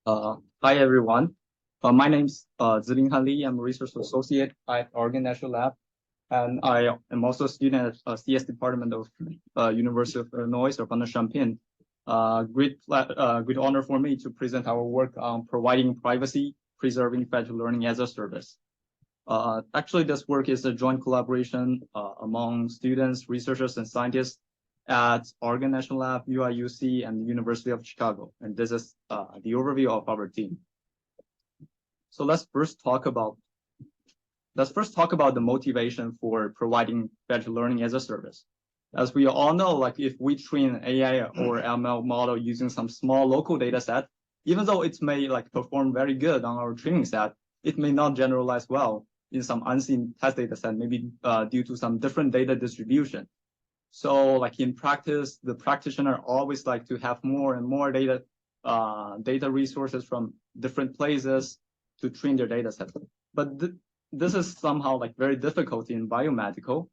Hi everyone. My name's Zilinghan Li. I'm a research associate at Oregon National Lab, and I am also a student at CS department of University of Illinois, Urbana-Champaign. Great honor for me to present our work on providing privacy, preserving federal learning as a service. Actually, this work is a joint collaboration among students, researchers, and scientists at Oregon National Lab, UIUC, and the University of Chicago. And this is the overview of our team. So let's first talk about the motivation for providing federal learning as a service. As we all know, like if we train an AI or ML model using some small local data set, even though it may like perform very good on our training set, it may not generalize well in some unseen test data set, maybe due to some different data distribution. So like in practice, the practitioner always like to have more and more data resources from different places to train their data set. But this is somehow like very difficult in biomedical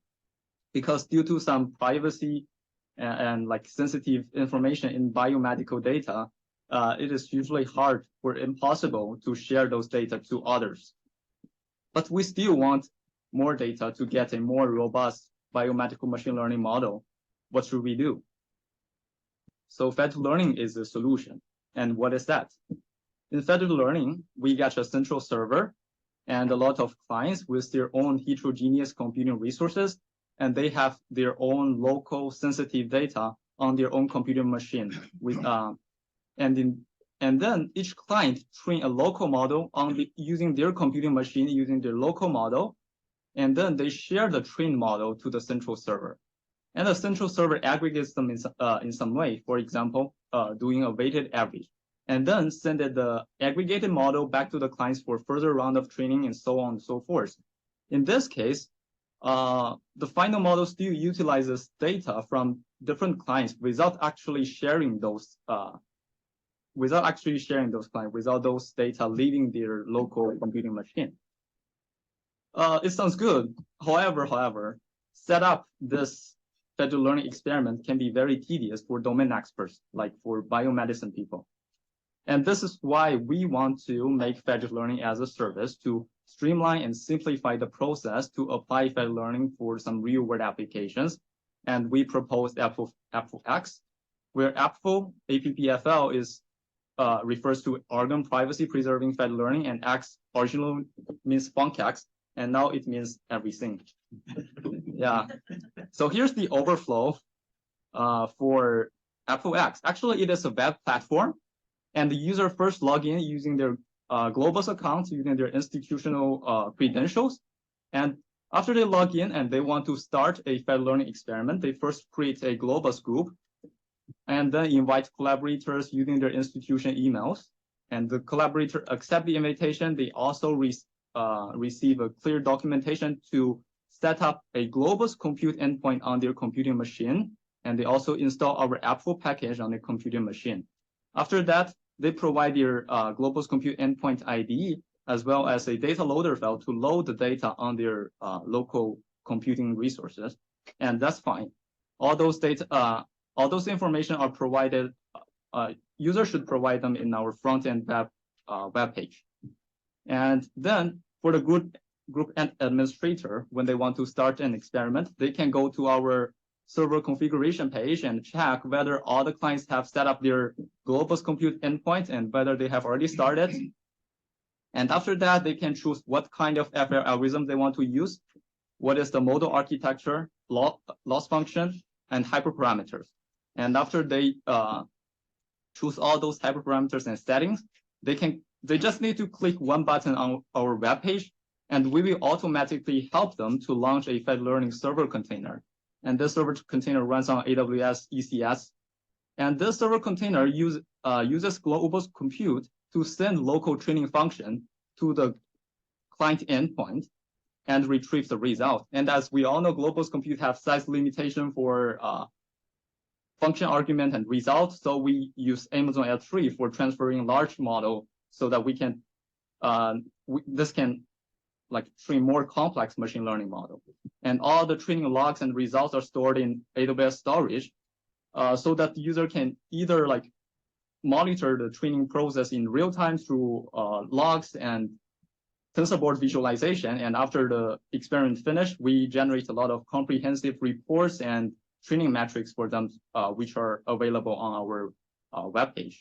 because due to some privacy and like sensitive information in biomedical data, it is usually hard or impossible to share those data to others. But we still want more data to get a more robust biomedical machine learning model. What should we do? So federated learning is a solution. And what is that? In federated learning, we get a central server and a lot of clients with their own heterogeneous computing resources, and they have their own local sensitive data on their own computing machine. And then each client train a local model using their computing machine, using their local model, and then they share the trained model to the central server. And the central server aggregates them in some way, for example, doing a weighted average, and then send the aggregated model back to the clients for further round of training and so on and so forth. In this case, the final model still utilizes data from different clients without actually sharing those clients, without those data leaving their local computing machine. It sounds good. However, set up this federated learning experiment can be very tedious for domain experts, like for biomedicine people. And this is why we want to make federated learning as a service to streamline and simplify the process to apply federated learning for some real-world applications. And we propose APPFLx, where APPFL is refers to Oregon Privacy Preserving Federated Learning, and X originally means FUNCX, and now it means everything. Yeah. So here's the overflow for APPFLx. Actually, it is a web platform, and the user first log in using their Globus account, using their institutional credentials. And after they log in and they want to start a federated learning experiment, they first create a Globus group and then invite collaborators using their institution emails. And the collaborator accept the invitation. They also receive a clear documentation to set up a Globus compute endpoint on their computing machine. And they also install our APPFL package on their computing machine. After that, they provide their Globus compute endpoint ID as well as a data loader file to load the data on their local computing resources. And that's fine. All those data, all those information are provided, users should provide them in our front-end web page. And then for the group administrator, when they want to start an experiment, they can go to our server configuration page and check whether all the clients have set up their Globus compute endpoint and whether they have already started. And after that, they can choose what kind of FL algorithm they want to use, what is the model architecture, loss function, and hyperparameters. And after they choose all those hyperparameters and settings, they just need to click one button on our web page, and we will automatically help them to launch a federated learning server container. And this server container runs on AWS ECS. And this server container uses Globus compute to send local training function to the client endpoint and retrieve the result. And as we all know, Globus compute have size limitation for function argument and result. So we use Amazon L3 for transferring large model so that we can, this can like train more complex machine learning model. And all the training logs and results are stored in AWS storage so that the user can either like monitor the training process in real time through logs and TensorBoard visualization. And after the experiment finished, we generate a lot of comprehensive reports and training metrics for them, which are available on our webpage.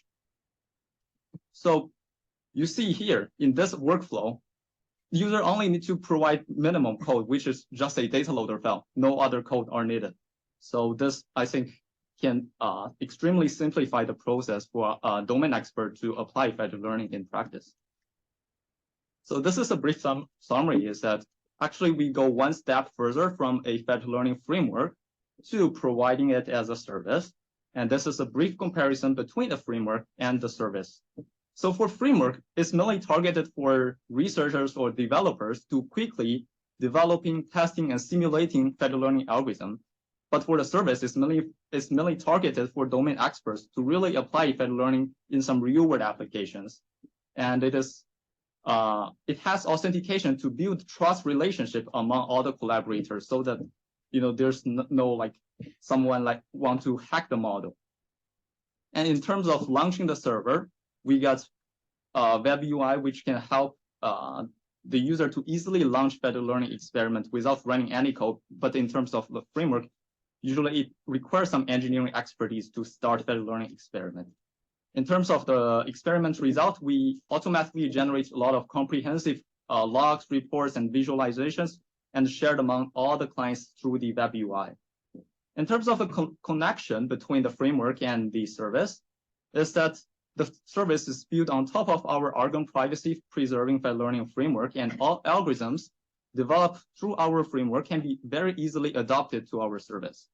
So you see here in this workflow, user only need to provide minimum code, which is just a data loader file. No other code are needed. So this, I think, can extremely simplify the process for a domain expert to apply federated learning in practice. So this is a brief summary, is that actually we go one step further from a federated learning framework to providing it as a service. And this is a brief comparison between the framework and the service. So for framework, it's mainly targeted for researchers or developers to quickly developing, testing, and simulating federated learning algorithm. But for the service, it's mainly targeted for domain experts to really apply federated learning in some real-world applications. And it has authentication to build trust relationship among all the collaborators, so that there's no like someone like want to hack the model. And in terms of launching the server, we got web UI, which can help the user to easily launch federated learning experiment without running any code. But in terms of the framework, usually it requires some engineering expertise to start federated learning experiment. In terms of the experiment result, we automatically generate a lot of comprehensive logs, reports, and visualizations, and shared among all the clients through the web UI. In terms of the connection between the framework and the service, is that the service is built on top of our Argonne privacy-preserving federated learning framework, and all algorithms developed through our framework can be very easily adopted to our service.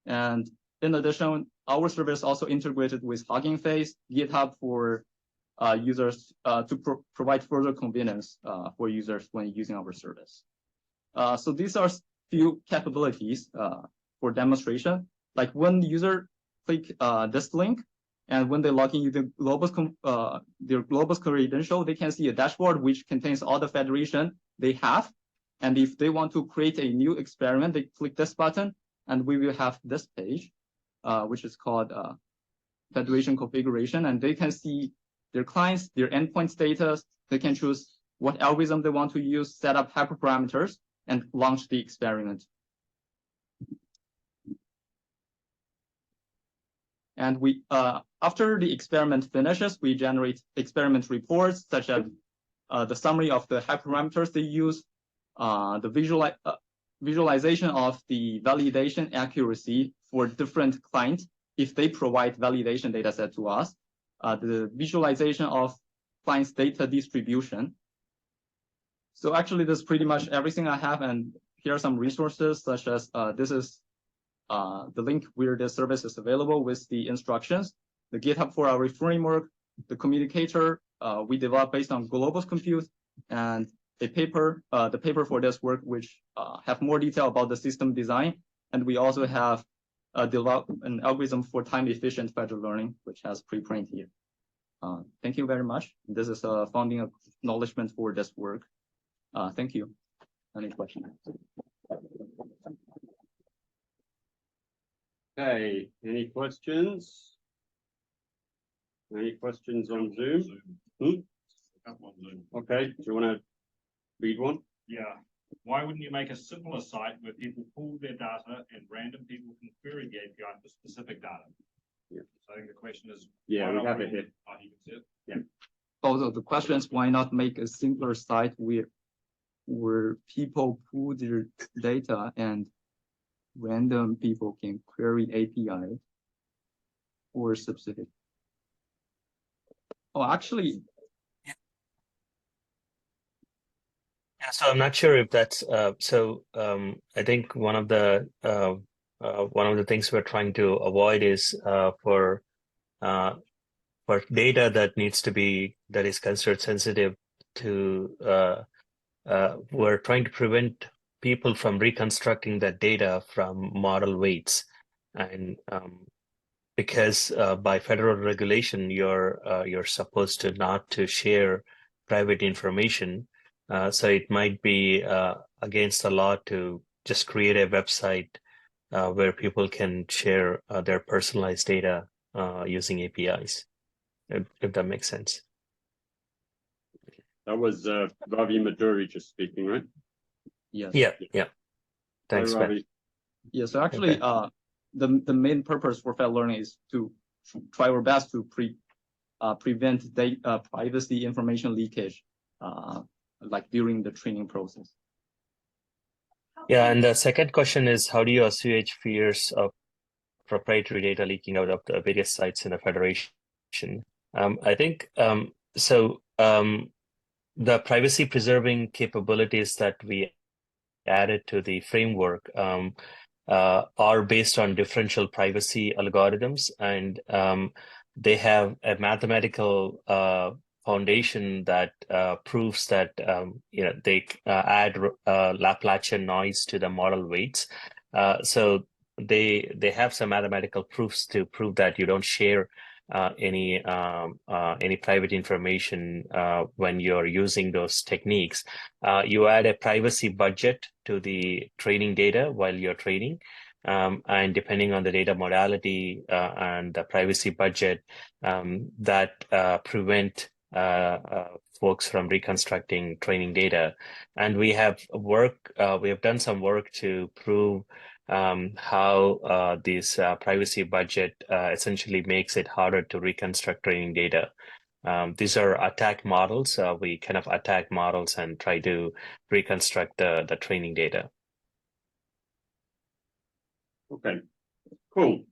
And in addition, our service also integrated with Hugging Face, GitHub for users to provide further convenience for users when using our service. So these are few capabilities for demonstration. Like when the user click this link, and when they log in using their Globus credential, they can see a dashboard which contains all the federation they have. And if they want to create a new experiment, they click this button, and we will have this page, which is called federation configuration. And they can see their clients, their endpoint status. They can choose what algorithm they want to use, set up hyperparameters, and launch the experiment. And we, after the experiment finishes, we generate experiment reports, such as the summary of the hyperparameters they use, the visualization of the validation accuracy for different clients if they provide validation data set to us, the visualization of clients' data distribution. So actually, this is pretty much everything I have, and here are some resources, such as this is the link where the service is available with the instructions, the GitHub for our framework, the communicator we developed based on Globus compute, and a paper, the paper for this work, which have more detail about the system design. And we also have developed an algorithm for time-efficient federated learning, which has preprint here. Thank you very much. This is a founding acknowledgement for this work. Thank you. Any questions? Okay, any questions? Any questions on Zoom? Okay, do you want to read one? Yeah. Why wouldn't you make a similar site where people pool their data and random people can query the API for specific data? Yeah. So I think the question is, yeah, we have it here. Oh, you can see it? Yeah. Also, the question is, why not make a simpler site where people pool their data and random people can query API for specific? Oh, actually, yeah, so I'm not sure if that's I think one of the things we're trying to avoid is for data that is considered sensitive to we're trying to prevent people from reconstructing that data from model weights, and because by federal regulation you're supposed to not to share private information, so it might be against the law to just create a website where people can share their personalized data using APIs. if that makes sense. That was Ravi Maduri just speaking, right? Yes. Yeah. Thanks, Hi, Ben. Ravi. Yeah, so actually, the main purpose for Fed learning is to try our best to prevent privacy information leakage, like during the training process. Yeah, and the second question is, how do you assuage fears of proprietary data leaking out of the various sites in the Federation? I think the privacy preserving capabilities that we added to the framework are based on differential privacy algorithms, and they have a mathematical foundation that proves that they add Laplacian noise to the model weights. So they have some mathematical proofs to prove that you don't share any private information when you're using those techniques. You add a privacy budget to the training data while you're training. And depending on the data modality and the privacy budget, that prevent folks from reconstructing training data. And we have done some work to prove how this privacy budget essentially makes it harder to reconstruct training data. These are attack models. We kind of attack models and try to reconstruct the training data. Okay, cool.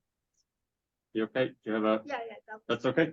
You okay? Do you have a? Yeah, That's okay.